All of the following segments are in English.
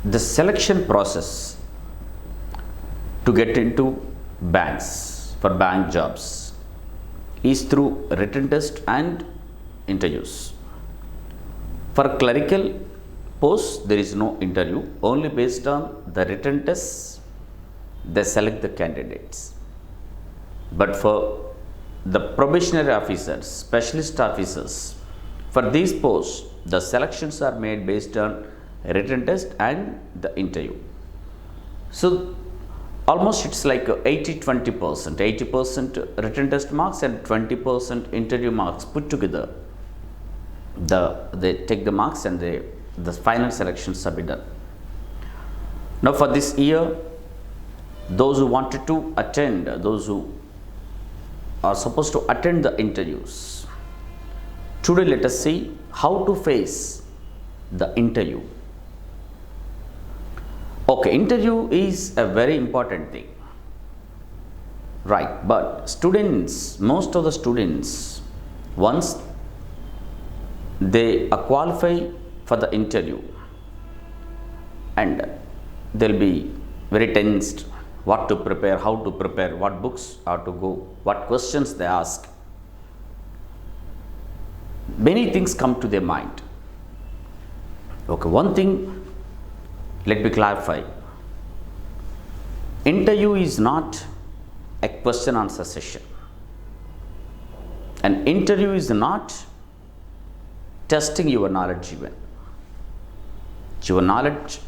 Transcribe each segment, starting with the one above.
The selection process to get into banks for bank jobs is through written test and interviews. For clerical posts, there is no interview, only based on the written tests they select the candidates. But for the probationary officers, specialist officers, for these posts, the selections are made based on written test and the interview. So almost it's like 80-20%, 80% written test marks and 20% interview marks put together. They take the marks and the final selections are be done. Now for this year, those who wanted to attend, those who are supposed to attend the interviews, today let us see how to face the interview. Okay, interview is a very important thing, right? But students, most of the students, once they qualify for the interview, and they'll be very tensed, what to prepare, how to prepare, what books are to go, what questions they ask. Many things come to their mind. Okay, one thing, let me clarify. Interview is not a question answer session. An interview is not testing your knowledge even. Your knowledge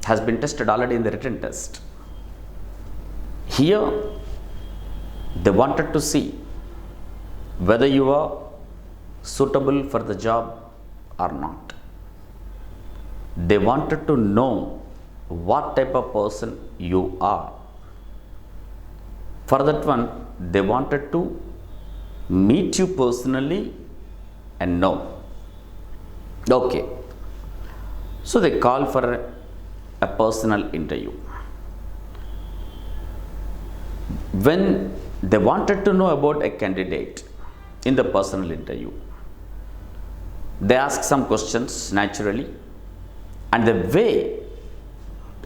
has been tested already in the written test. Here, they wanted to see whether you are suitable for the job or not. They wanted to know what type of person you are. For that one, they wanted to meet you personally and know. Okay. So they call for a personal interview. When they wanted to know about a candidate in the personal interview, they ask some questions naturally, and the way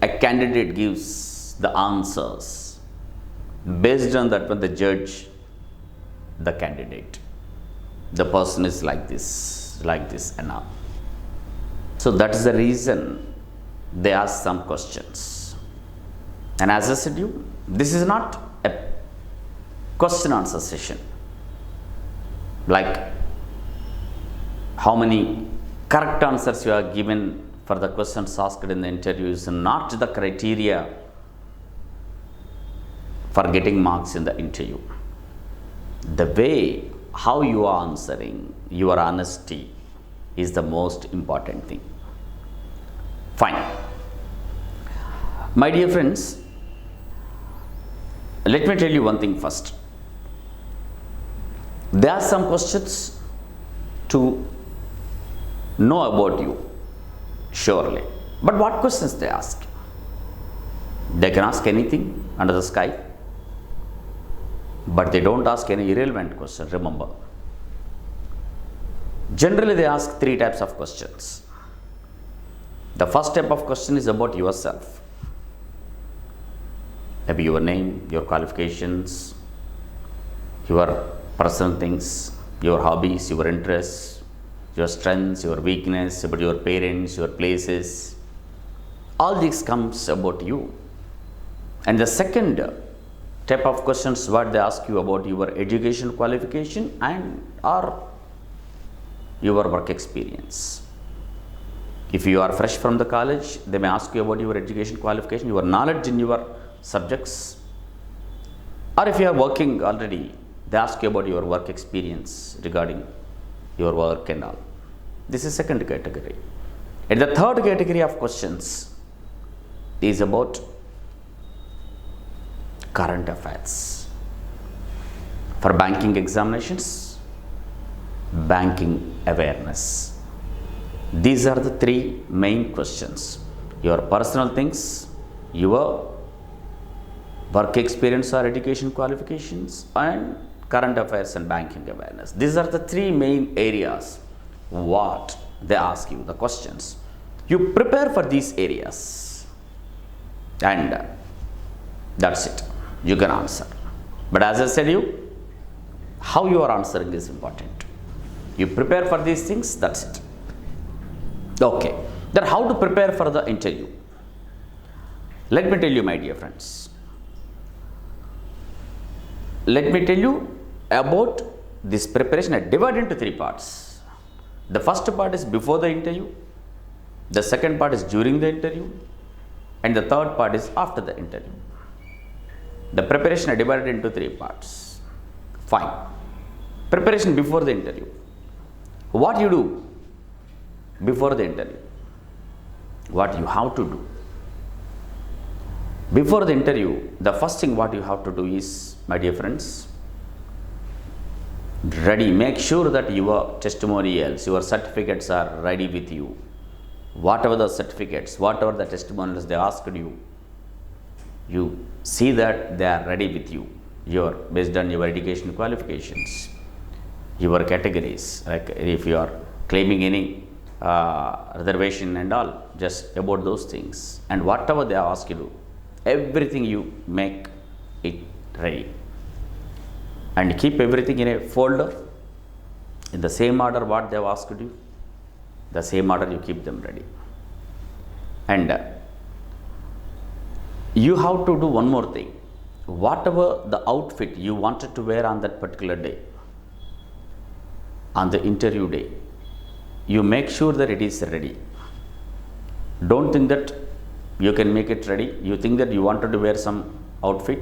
a candidate gives the answers, based on that one they judge the candidate. The person is like this and all. So that is the reason they ask some questions. And as I said you, this is not a question answer session. Like how many correct answers you are given for the questions asked in the interview is not the criteria for getting marks in the interview. The way how you are answering, your honesty is the most important thing. Fine. My dear friends, let me tell you one thing first. There are some questions to know about you, surely. But what questions they ask? They can ask anything under the sky, but they don't ask any irrelevant question, remember. Generally, they ask three types of questions. The first type of question is about yourself. Maybe your name, your qualifications, your personal things, your hobbies, your interests, your strengths, your weakness, about your parents, your places. All this comes about you. And the second type of questions, what they ask you about your education qualification and or your work experience. If you are fresh from the college, they may ask you about your education qualification, your knowledge in your subjects. Or if you are working already, they ask you about your work experience regarding your work and all. This is second category. And the third category of questions is about current affairs. For banking examinations, banking awareness. These are the three main questions. Your personal things, your work experience or education qualifications, and current affairs and banking awareness. These are the three main areas what they ask you, the questions. You prepare for these areas and that's it. You can answer. But as I said you, how you are answering is important. You prepare for these things, that's it. Okay. Then how to prepare for the interview? Let me tell you, my dear friends. Let me tell you about this preparation. I divide into three parts. The first part is before the interview. The second part is during the interview. And the third part is after the interview. The preparation I divided into three parts. Fine. Preparation before the interview. What you do before the interview? What you have to do? Before the interview, the first thing what you have to do is, my dear friends, ready. Make sure that your testimonials, your certificates are ready with you. Whatever the certificates, whatever the testimonials they asked you, you see that they are ready with you. Based on your education qualifications, your categories, like if you are claiming any reservation and all, just about those things, and whatever they ask you to do, everything you make it ready, and keep everything in a folder in the same order what they have asked you, the same order you keep them ready. And you have to do one more thing. Whatever the outfit you wanted to wear on that particular day, on the interview day, you make sure that it is ready. Don't think that you can make it ready. You think that you wanted to wear some outfit,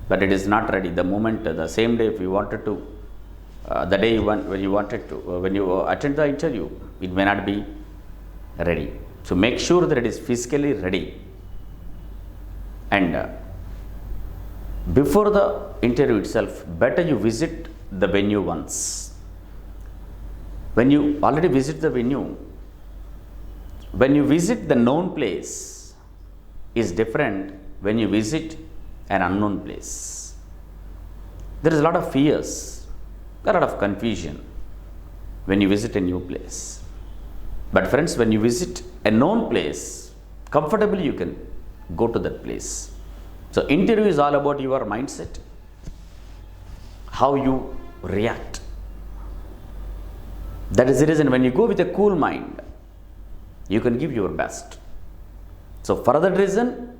but it is not ready. The moment, the same day, if you wanted to, the day when you wanted to, when you attend the interview, it may not be ready. So make sure that it is physically ready. And before the interview itself, better you visit the venue once. When you already visit the venue, when you visit the known place is different when you visit an unknown place. There is a lot of fears, a lot of confusion when you visit a new place. But friends, when you visit a known place, comfortably you can go to that place. So interview is all about your mindset, how you react. That is the reason when you go with a cool mind, you can give your best. So for that reason,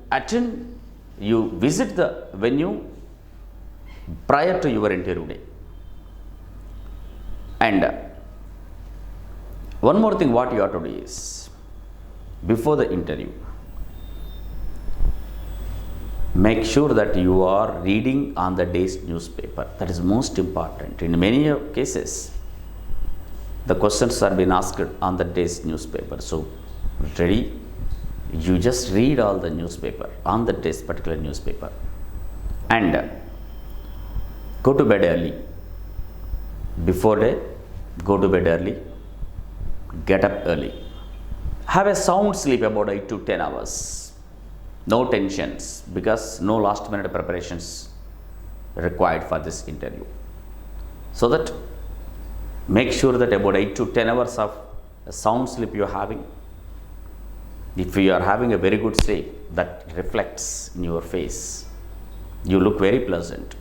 you visit the venue prior to your interview day. And one more thing what you have to do is, before the interview, make sure that you are reading on the day's newspaper. That is most important. In many cases, the questions are being asked on the day's newspaper. So ready, you just read all the newspaper on the day's particular newspaper, and go to bed early. Before day, go to bed early, get up early, have a sound sleep about 8 to 10 hours. No tensions, because no last minute preparations required for this interview. So that make sure that about 8 to 10 hours of sound sleep you are having. If you are having a very good sleep, that reflects in your face. You look very pleasant.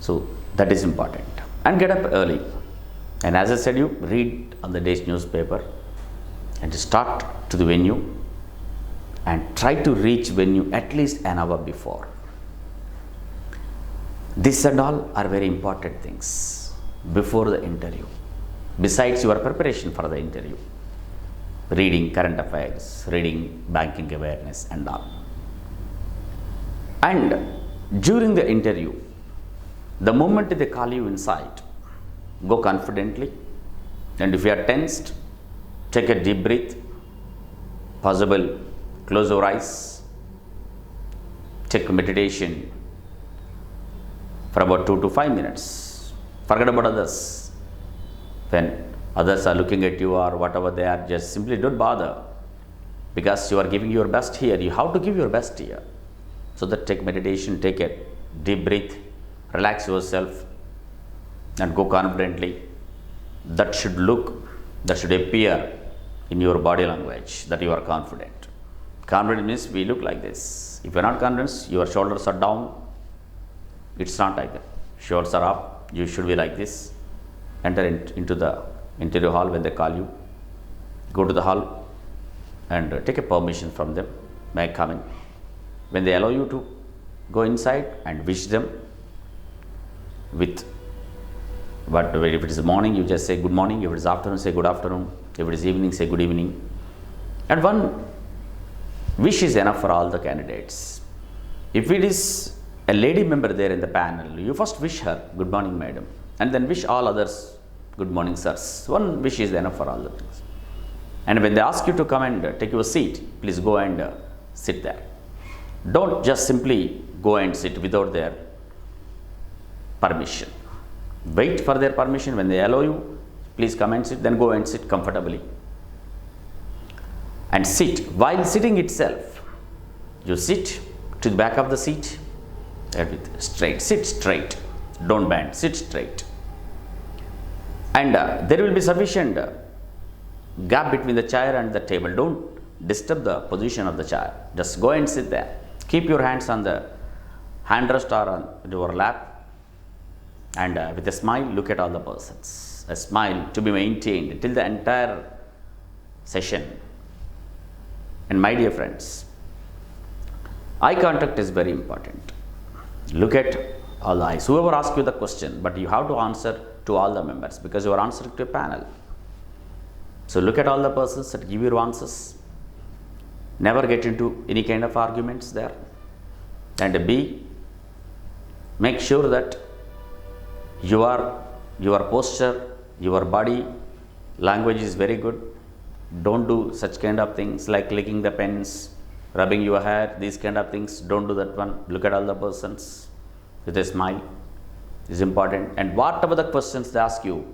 So that is important. And get up early. And as I said, you read on the day's newspaper and start to the venue and try to reach venue at least an hour before. This and all are very important things before the interview, besides your preparation for the interview. Reading current affairs, reading banking awareness and all. And during the interview, the moment they call you inside, go confidently, and if you are tensed, take a deep breath, possible close your eyes, take meditation for about 2 to 5 minutes. Forget about others. When others are looking at you or whatever they are, just simply don't bother, because you are giving your best here. You have to give your best here. So that take meditation, take a deep breath, relax yourself and go confidently. That should appear in your body language that you are confident. Confident means we look like this. If you are not confident, your shoulders are down. It's not like that. Shoulders are up. You should be like this. Enter into the interview hall when they call you. Go to the hall and take a permission from them. May I come in? When they allow you to go inside and wish them with what, if it is morning, you just say good morning. If it is afternoon, say good afternoon. If it is evening, say good evening. And one wish is enough for all the candidates. If it is a lady member there in the panel, you first wish her good morning, madam, and then wish all others good morning, sirs. One wish is enough for all the things. And when they ask you to come and take your seat, please go and sit there. Don't just simply go and sit without their permission. Wait for their permission. When they allow you, please come and sit, then go and sit comfortably. And sit. While sitting itself, you sit to the back of the seat and with straight. Sit straight. Don't bend. Sit straight. And there will be sufficient gap between the chair and the table. Don't disturb the position of the chair. Just go and sit there. Keep your hands on the handrest or on your lap. And with a smile, look at all the persons. A smile to be maintained till the entire session. And my dear friends, eye contact is very important. Look at all the eyes. Whoever asks you the question, but you have to answer to all the members because you are answering to a panel. So look at all the persons that give your answers. Never get into any kind of arguments there. And B, make sure that your posture, your body language is very good. Don't do such kind of things like licking the pens, rubbing your hair, these kind of things. Don't do that one. Look at all the persons with a smile. Is important. And whatever the questions they ask you,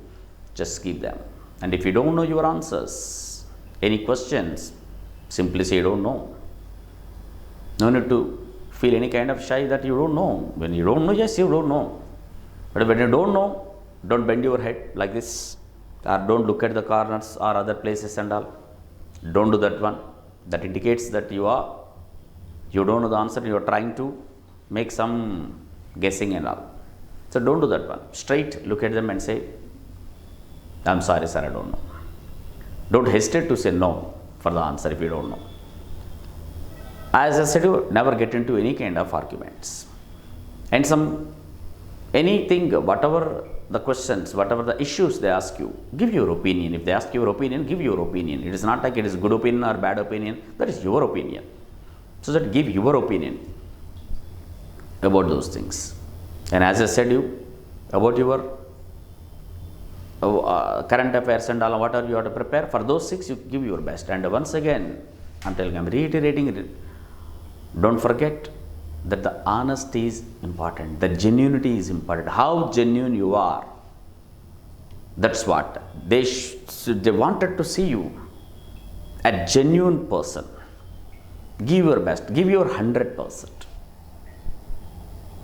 just keep them. And if you don't know your answers, any questions, simply say you don't know. No need to feel any kind of shy that you don't know. When you don't know, yes, you don't know. But when you don't know, don't bend your head like this, or don't look at the corners or other places and all. Don't do that one. That indicates that you don't know the answer. You are trying to make some guessing and all. So don't do that one. Straight look at them and say, I'm sorry, sir, I don't know. Don't hesitate to say no for the answer if you don't know. As I said, you never get into any kind of arguments. And anything, whatever the questions, whatever the issues they ask you, give your opinion. If they ask your opinion, give your opinion. It is not like it is good opinion or bad opinion. That is your opinion. So that give your opinion about those things. And as I said you, about your current affairs and all, whatever you have to prepare, for those 6 you give your best. And once again, I'm reiterating, don't forget that the honesty is important, the genuinity is important. How genuine you are, that's what. They wanted to see you, a genuine person. Give your best, give your 100%.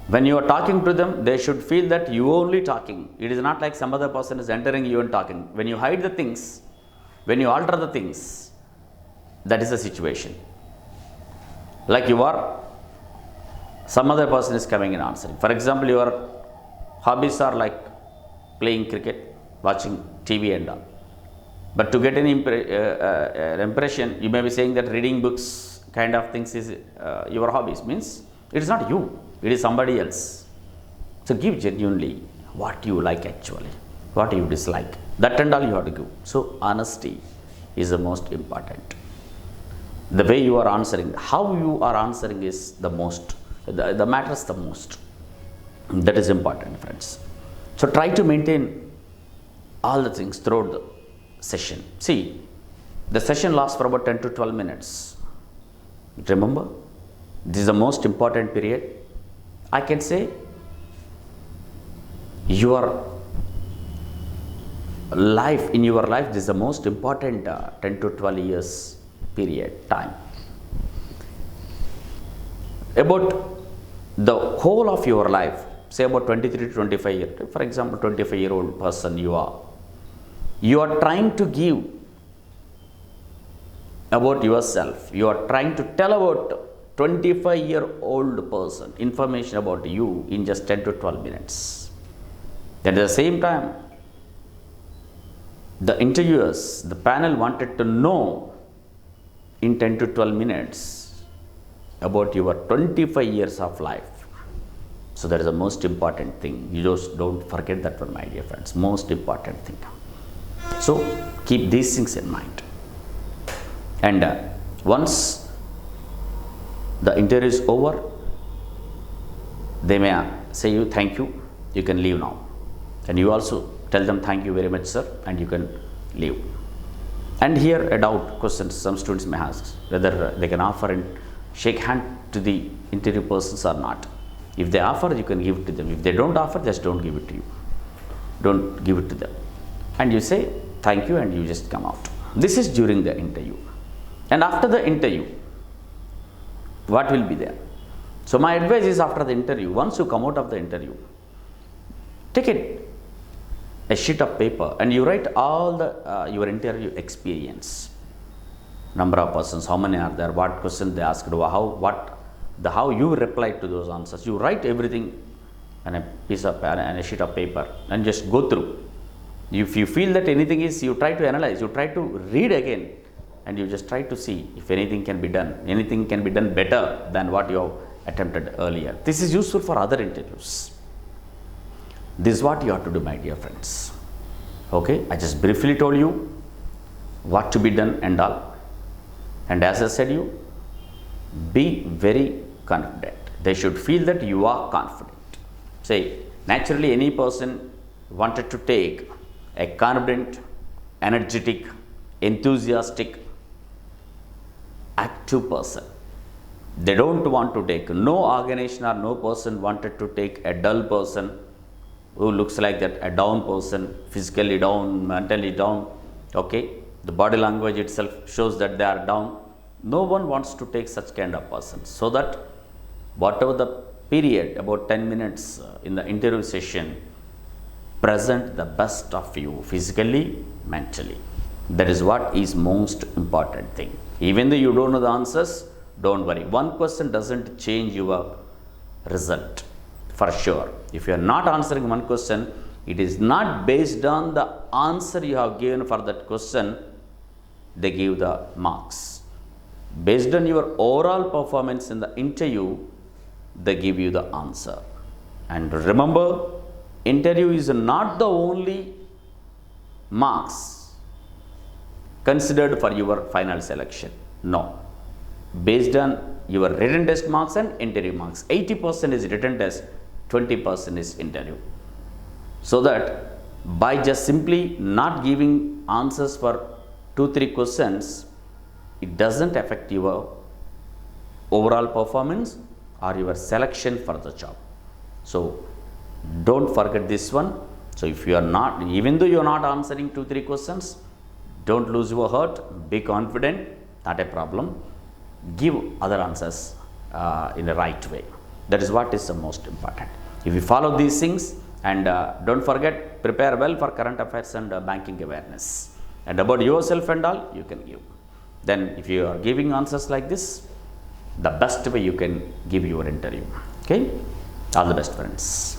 When you are talking to them, they should feel that you only talking. It is not like some other person is entering you and talking. When you hide the things, when you alter the things, that is the situation. Like some other person is coming and answering. For example, your hobbies are like playing cricket, watching TV and all. But to get an impression, you may be saying that reading books kind of things is your hobbies. Means it is not you. It is somebody else. So give genuinely what you like actually, what you dislike. That and all you have to give. So honesty is the most important. The way you are answering, how you are answering is the most, the matters the most. That is important, friends. So try to maintain all the things throughout the session. See, the session lasts for about 10 to 12 minutes. Remember, this is the most important period. I can say your life, in your life, this is the most important 10 to 12 years period time. About the whole of your life, say about 23 to 25 years, for example, 25-year-old person you are trying to give about yourself. You are trying to tell about 25-year-old person information about you in just 10 to 12 minutes. At the same time, the interviewers, the panel wanted to know in 10 to 12 minutes about your 25 years of life. So that is the most important thing. You just don't forget that one, my dear friends. Most important thing. So keep these things in mind. And once the interview is over, they may say you thank you, you can leave now. And you also tell them thank you very much, sir, and you can leave. And here a doubt question some students may ask whether they can offer and shake hand to the interview persons or not. If they offer, you can give it to them. If they don't offer, just don't give it to you. Don't give it to them. And you say thank you and you just come out. This is during the interview. And after the interview, what will be there? So my advice is, after the interview, once you come out of the interview, take a sheet of paper and you write all the your interview experience. Number of persons, how many are there, what questions they asked, how you replied to those answers. You write everything on a piece of and a sheet of paper and just go through. If you feel that anything is, you try to analyze, you try to read again, and you just try to see if anything can be done better than what you have attempted earlier. This is useful for other interviews. This is what you have to do, my dear friends. Okay, I just briefly told you what to be done and all. And as I said you, be very confident. They should feel that you are confident. Say, naturally any person wanted to take a confident, energetic, enthusiastic, active person. They don't want to take, no organization or no person wanted to take a dull person who looks like that, a down person, physically down, mentally down. Okay, the body language itself shows that they are down. No one wants to take such kind of person. So that whatever the period, about 10 minutes in the interview session, present the best of you physically, mentally. That is what is most important thing. Even though you don't know the answers, don't worry. One question doesn't change your result for sure. If you are not answering one question, it is not based on the answer you have given for that question, they give the marks. Based on your overall performance in the interview, they give you the answer. And remember, interview is not the only marks considered for your final selection. No. Based on your written test marks and interview marks. 80% is written test, 20% is interview. So that by just simply not giving answers for 2-3 questions, it doesn't affect your overall performance or your selection for the job. So don't forget this one. So if you are not, even though you are not answering 2-3 questions, don't lose your heart, be confident, not a problem. Give other answers in the right way. That is what is the most important. If you follow these things, and don't forget, prepare well for current affairs and banking awareness. And about yourself and all, you can give. Then if you are giving answers like this, the best way you can give your interview. Okay? All the best, friends.